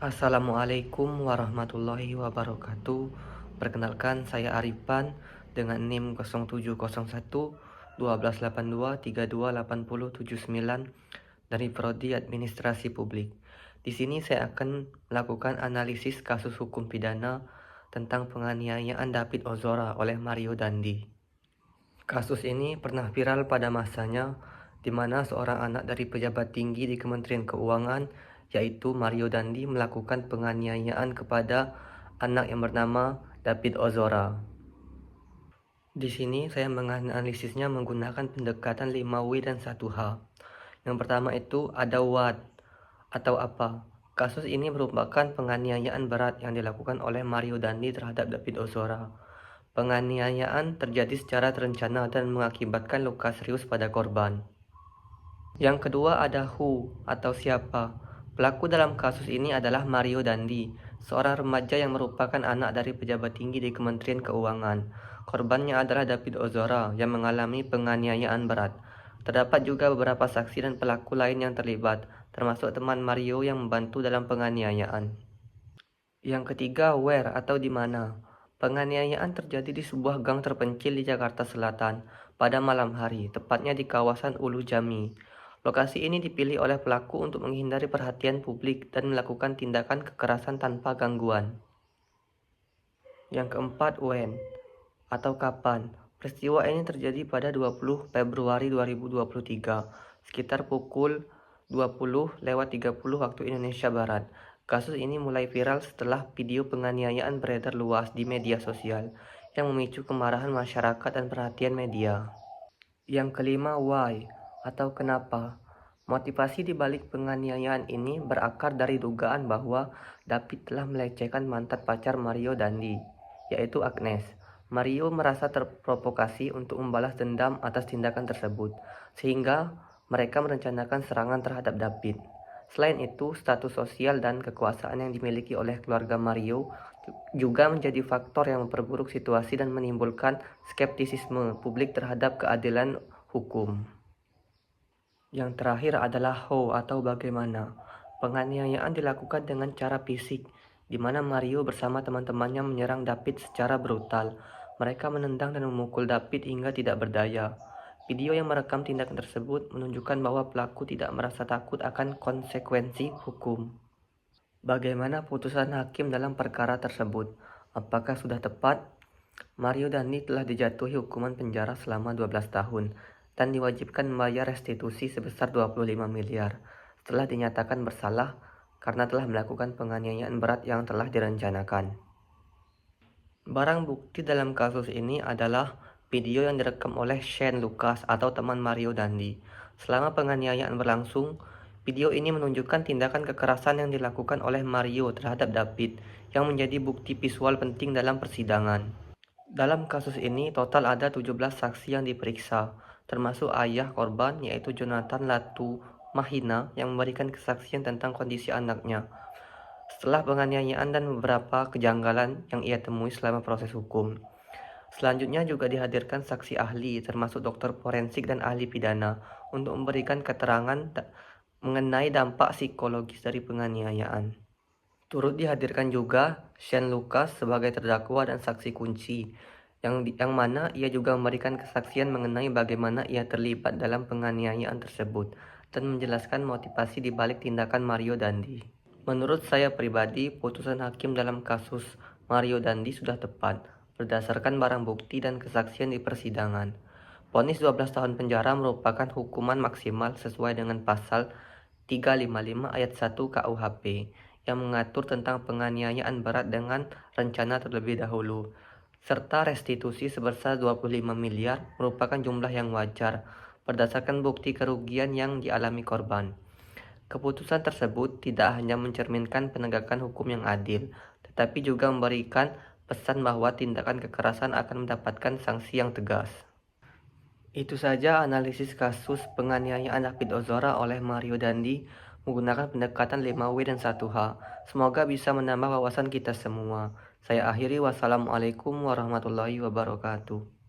Assalamualaikum warahmatullahi wabarakatuh. Perkenalkan, saya Arifan dengan NIM 0701 1282 328079 dari Prodi Administrasi Publik. Di sini saya akan melakukan analisis kasus hukum pidana tentang penganiayaan David Ozora oleh Mario Dandi. Kasus ini pernah viral pada masanya, di mana seorang anak dari pejabat tinggi di Kementerian Keuangan, yaitu Mario Dandi, melakukan penganiayaan kepada anak yang bernama David Ozora. Di sini saya menganalisisnya menggunakan pendekatan 5W dan 1H. Yang pertama itu ada what atau apa. Kasus ini merupakan penganiayaan berat yang dilakukan oleh Mario Dandi terhadap David Ozora. Penganiayaan terjadi secara terencana dan mengakibatkan luka serius pada korban. Yang kedua ada who atau siapa. Pelaku dalam kasus ini adalah Mario Dandi, seorang remaja yang merupakan anak dari pejabat tinggi di Kementerian Keuangan. Korbannya adalah David Ozora yang mengalami penganiayaan berat. Terdapat juga beberapa saksi dan pelaku lain yang terlibat, termasuk teman Mario yang membantu dalam penganiayaan. Yang ketiga, where atau di mana. Penganiayaan terjadi di sebuah gang terpencil di Jakarta Selatan pada malam hari, tepatnya di kawasan Ulu Jami. Lokasi ini dipilih oleh pelaku untuk menghindari perhatian publik dan melakukan tindakan kekerasan tanpa gangguan. Yang keempat, when atau kapan. Peristiwa ini terjadi pada 20 Februari 2023, sekitar pukul 20:30 waktu Indonesia Barat. Kasus ini mulai viral setelah video penganiayaan beredar luas di media sosial yang memicu kemarahan masyarakat dan perhatian media. Yang kelima, why atau kenapa. Motivasi di balik penganiayaan ini berakar dari dugaan bahwa David telah melecehkan mantan pacar Mario Dandi, yaitu Agnes. Mario merasa terprovokasi untuk membalas dendam atas tindakan tersebut, sehingga mereka merencanakan serangan terhadap David. Selain itu, status sosial dan kekuasaan yang dimiliki oleh keluarga Mario juga menjadi faktor yang memperburuk situasi dan menimbulkan skeptisisme publik terhadap keadilan hukum. Yang terakhir adalah how atau bagaimana. Penganiayaan dilakukan dengan cara fisik, di mana Mario bersama teman-temannya menyerang David secara brutal. Mereka menendang dan memukul David hingga tidak berdaya. Video yang merekam tindakan tersebut menunjukkan bahwa pelaku tidak merasa takut akan konsekuensi hukum. Bagaimana putusan hakim dalam perkara tersebut? Apakah sudah tepat? Mario Dandi telah dijatuhi hukuman penjara selama 12 tahun dan diwajibkan membayar restitusi sebesar 25 miliar setelah dinyatakan bersalah karena telah melakukan penganiayaan berat yang telah direncanakan. Barang bukti dalam kasus ini adalah video yang direkam oleh Shane Lucas atau teman Mario Dandi. Selama penganiayaan berlangsung, video ini menunjukkan tindakan kekerasan yang dilakukan oleh Mario terhadap David yang menjadi bukti visual penting dalam persidangan. Dalam kasus ini, total ada 17 saksi yang diperiksa, termasuk ayah korban yaitu Jonathan Latu Mahina yang memberikan kesaksian tentang kondisi anaknya setelah penganiayaan dan beberapa kejanggalan yang ia temui selama proses hukum. Selanjutnya juga dihadirkan saksi ahli termasuk dokter forensik dan ahli pidana untuk memberikan keterangan mengenai dampak psikologis dari penganiayaan. Turut dihadirkan juga Shane Lucas sebagai terdakwa dan saksi kunci, yang mana ia juga memberikan kesaksian mengenai bagaimana ia terlibat dalam penganiayaan tersebut dan menjelaskan motivasi di balik tindakan Mario Dandi. Menurut saya pribadi, putusan hakim dalam kasus Mario Dandi sudah tepat berdasarkan barang bukti dan kesaksian di persidangan. Vonis 12 tahun penjara merupakan hukuman maksimal sesuai dengan pasal 355 ayat 1 KUHP yang mengatur tentang penganiayaan berat dengan rencana terlebih dahulu, serta restitusi sebesar 25 miliar merupakan jumlah yang wajar berdasarkan bukti kerugian yang dialami korban. Keputusan tersebut tidak hanya mencerminkan penegakan hukum yang adil, tetapi juga memberikan pesan bahwa tindakan kekerasan akan mendapatkan sanksi yang tegas. Itu saja analisis kasus penganiayaan David Ozora oleh Mario Dandi menggunakan pendekatan 5W dan 1H. Semoga bisa menambah wawasan kita semua. Saya akhiri, wassalamualaikum warahmatullahi wabarakatuh.